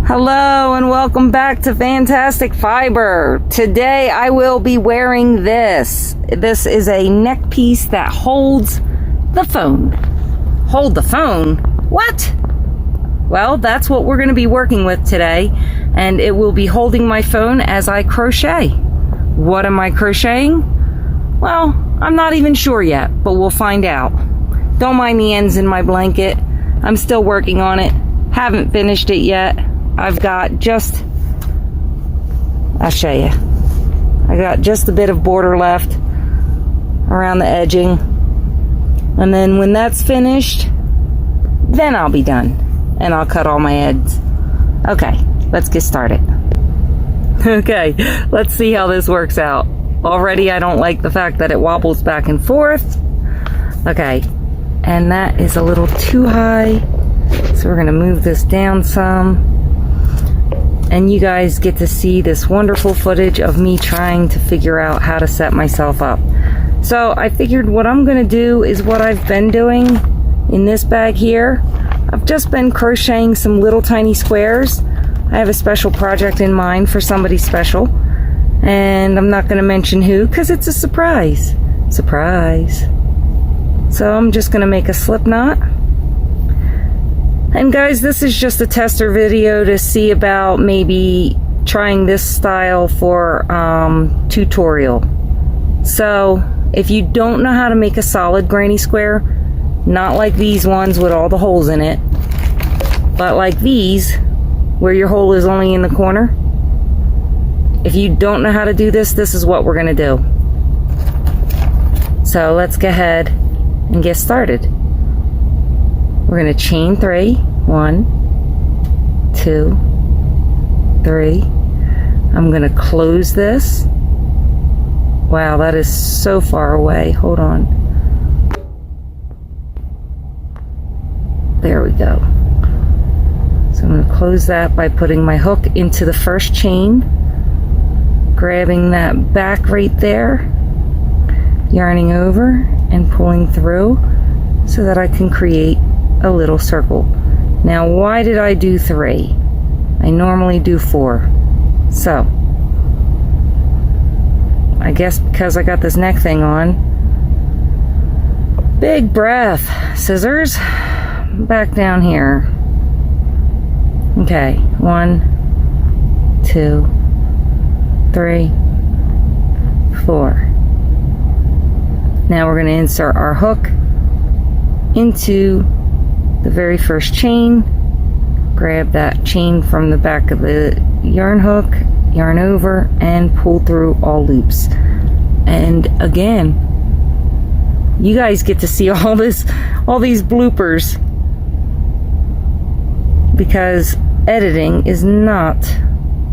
Hello and welcome back to Fantastic Fiber. Today I will be wearing this. This is a neck piece that holds the phone. Hold the phone? What? Well, that's what we're going to be working with today, and it will be holding my phone as I crochet. What am I crocheting? Well, I'm not even sure yet, but we'll find out. Don't mind the ends in my blanket. I'm still working on it. Haven't finished it yet. I've got I'll show you. I got just a bit of border left around the edging. And then when that's finished, then I'll be done. And I'll cut all my ends. Okay, let's get started. Okay, let's see how this works out. Already I don't like the fact that it wobbles back and forth. Okay, and that is a little too high. So we're gonna move this down some. And you guys get to see this wonderful footage of me trying to figure out how to set myself up. So I figured what I'm gonna do is what I've been doing in this bag here. I've just been crocheting some little tiny squares. I have a special project in mind for somebody special, and I'm not gonna mention who because it's a surprise. Surprise. So I'm just gonna make a slip knot. And guys, this is just a tester video to see about maybe trying this style for tutorial. So if you don't know how to make a solid granny square, not like these ones with all the holes in it, but like these where your hole is only in the corner, if you don't know how to do this, this is what we're gonna do. So let's go ahead and get started. We're going to chain 3. 1, 2, 3. I'm going to close this. Wow, that is so far away. Hold on. There we go. So I'm going to close that by putting my hook into the first chain, grabbing that back right there, yarning over and pulling through so that I can create a little circle. Now, why did I do 3? I normally do 4. So, I guess because I got this neck thing on. Big breath. Scissors. Back down here. Okay. 1, 2, 3, 4. Now we're going to insert our hook into the very first chain, grab that chain from the back of the yarn hook, yarn over, and pull through all loops. And again, you guys get to see all these bloopers because editing is not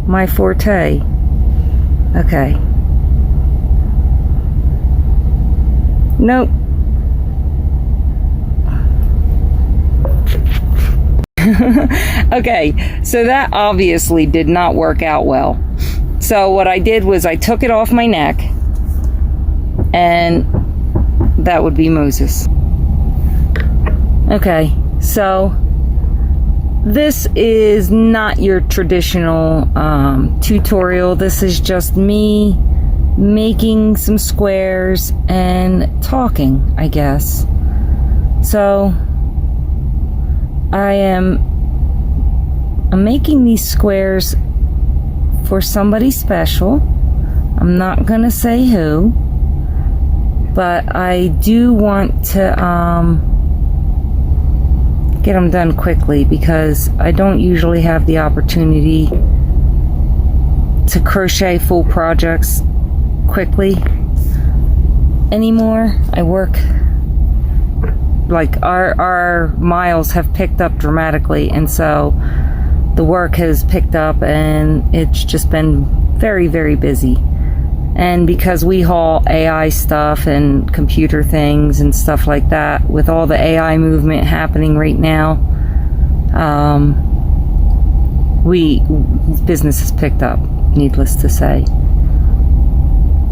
my forte. Okay. Nope. Okay, so that obviously did not work out well. So what I did was I took it off my neck, and that would be Moses. Okay, so this is not your traditional tutorial. This is just me making some squares and talking, I guess. So I'm making these squares for somebody special. I'm not gonna say who, but I do want to get them done quickly because I don't usually have the opportunity to crochet full projects quickly anymore. I work, like our miles have picked up dramatically, and so the work has picked up and it's just been very, very busy. And because we haul AI stuff and computer things and stuff like that, with all the AI movement happening right now, business has picked up, needless to say.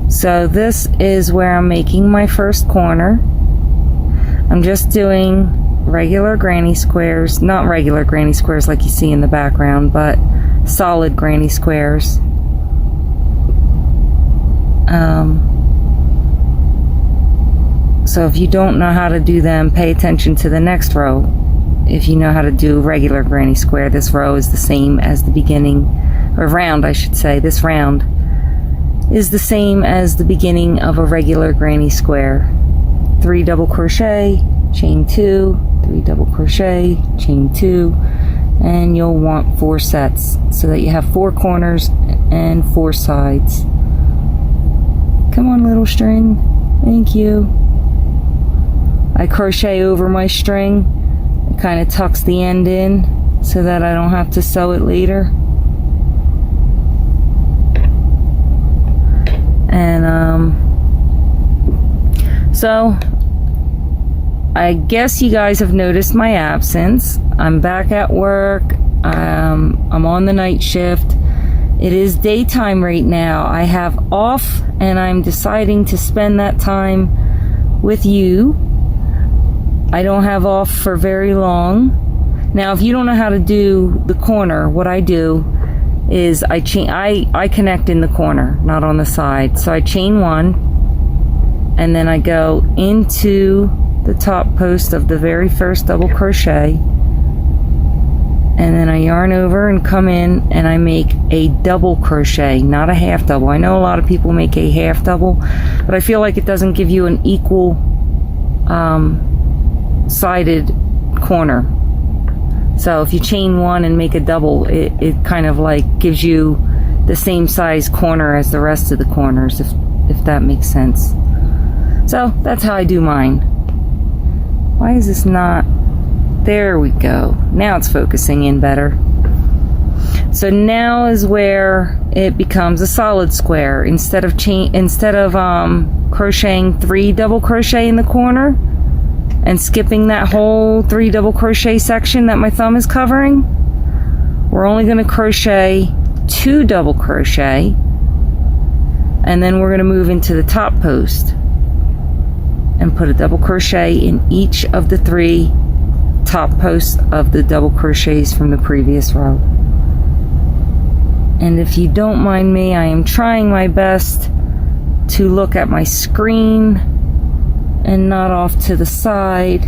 So this is where I'm making my first corner. I'm just doing regular granny squares, not regular granny squares like you see in the background, but solid granny squares. So if you don't know how to do them, pay attention to the next row. If you know how to do regular granny square, this row is the same as the beginning, or round I should say. This round is the same as the beginning of a regular granny square. 3 double crochet, chain 2, 3 double crochet, chain 2, and you'll want 4 sets so that you have 4 corners and 4 sides. Come on, little string. Thank you. I crochet over my string. It kind of tucks the end in so that I don't have to sew it later. And so I guess you guys have noticed my absence. I'm back at work. I'm on the night shift. It is daytime right now. I have off, and I'm deciding to spend that time with you. I don't have off for very long. Now, if you don't know how to do the corner, what I do is I connect in the corner, not on the side. So I chain 1, and then I go into the top post of the very first double crochet, and then I yarn over and come in and I make a double crochet, not a half double. I know a lot of people make a half double, but I feel like it doesn't give you an equal sided corner. So if you chain 1 and make a double, it kind of like gives you the same size corner as the rest of the corners, if that makes sense. So that's how I do mine. Why is this not? There we go. Now it's focusing in better. So now is where it becomes a solid square. Instead of crocheting 3 double crochet in the corner and skipping that whole 3 double crochet section that my thumb is covering, we're only going to crochet 2 double crochet, and then we're going to move into the top post and put a double crochet in each of the 3 top posts of the double crochets from the previous row. And if you don't mind me, I am trying my best to look at my screen and not off to the side,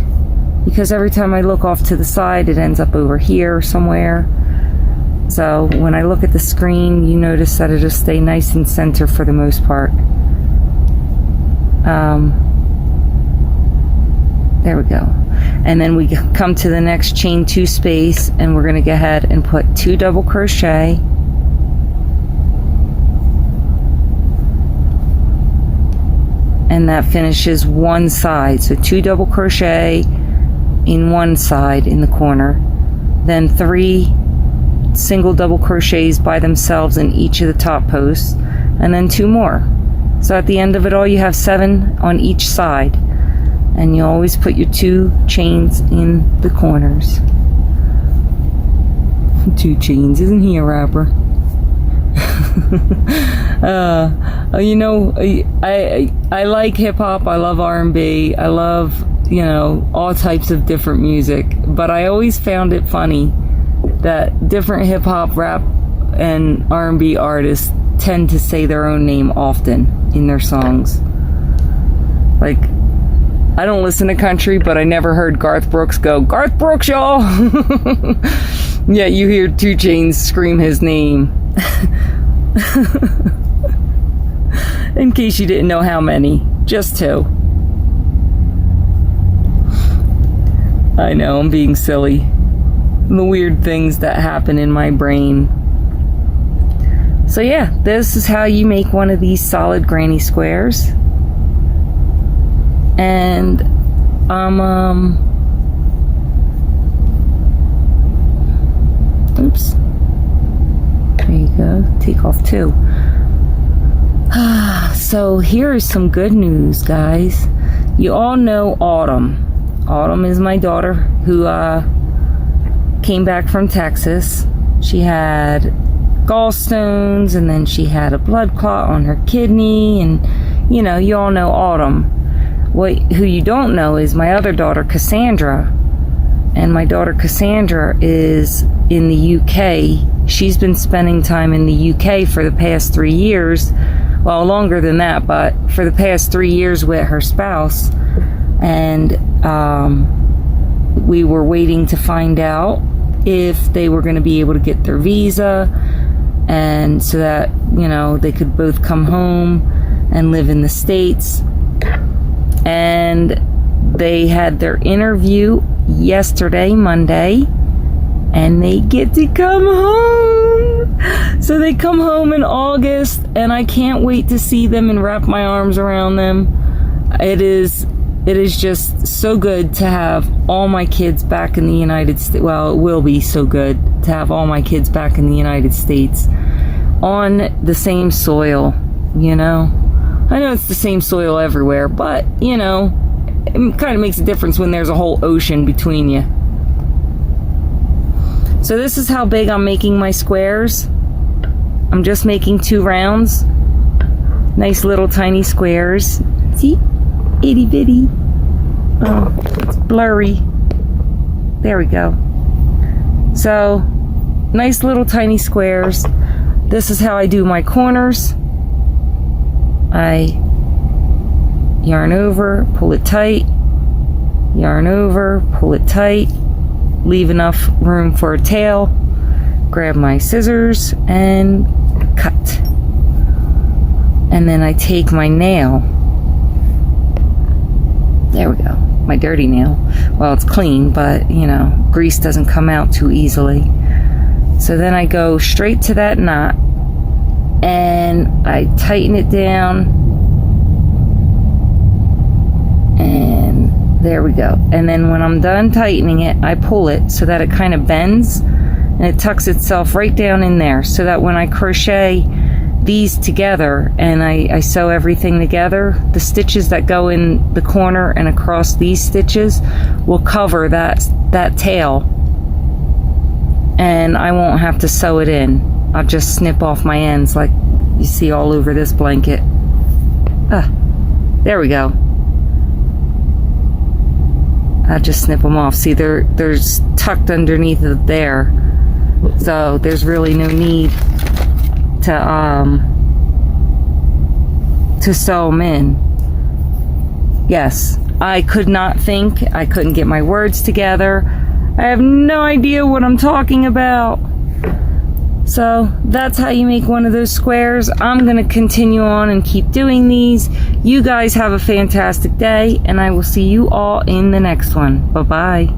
because every time I look off to the side it ends up over here somewhere. So when I look at the screen, you notice that it'll stay nice and center for the most part. There we go. And then we come to the next chain 2 space, and we're going to go ahead and put 2 double crochet, and that finishes one side. So 2 double crochet in one side in the corner, then 3 single double crochets by themselves in each of the top posts, and then 2 more. So at the end of it all, you have 7 on each side, and you always put your 2 chains in the corners. 2 chains, isn't he a rapper? You know, I like hip hop. I love R&B. I love, you know, all types of different music. But I always found it funny that different hip hop, rap, and R&B artists tend to say their own name often in their songs. Like, I don't listen to country, but I never heard Garth Brooks go, "Garth Brooks, y'all!" Yeah, you hear 2 Chainz scream his name. In case you didn't know how many. Just 2. I know, I'm being silly. The weird things that happen in my brain. So yeah, this is how you make one of these solid granny squares. And oops, there you go, take off 2. So here is some good news, guys. You all know Autumn. Autumn is my daughter who came back from Texas. She had gallstones, and then she had a blood clot on her kidney, and you know, you all know Autumn. Who you don't know is my other daughter, Cassandra. and my daughter Cassandra is in the UK. She's been spending time in the UK for the past 3 years. Well, longer than that, but for the past 3 years with her spouse. And we were waiting to find out if they were going to be able to get their visa, and so that, you know, they could both come home and live in the States. And they had their interview yesterday, Monday, and they get to come home. So they come home in August, and I can't wait to see them and wrap my arms around them. It is just so good to have all my kids back in the United States. Well, it will be so good to have all my kids back in the United States on the same soil, you know. I know it's the same soil everywhere, but, you know, it kind of makes a difference when there's a whole ocean between you. So this is how big I'm making my squares. I'm just making 2 rounds. Nice little tiny squares. See? Itty bitty. Oh, it's blurry. There we go. So, nice little tiny squares. This is how I do my corners. I yarn over, pull it tight, yarn over, pull it tight, leave enough room for a tail, grab my scissors and cut. And then I take my nail. There we go, my dirty nail. Well, it's clean, but, you know, grease doesn't come out too easily. So then I go straight to that knot and I tighten it down, and there we go. And then when I'm done tightening it, I pull it so that it kind of bends and it tucks itself right down in there, so that when I crochet these together and I sew everything together, the stitches that go in the corner and across these stitches will cover that tail, and I won't have to sew it in. I'll just snip off my ends like you see all over this blanket. There we go. I'll just snip them off. See, they're tucked underneath of there, so there's really no need to sew them in. Yes, I could not think. I couldn't get my words together. I have no idea what I'm talking about. So that's how you make one of those squares. I'm going to continue on and keep doing these. You guys have a fantastic day, and I will see you all in the next one. Bye-bye.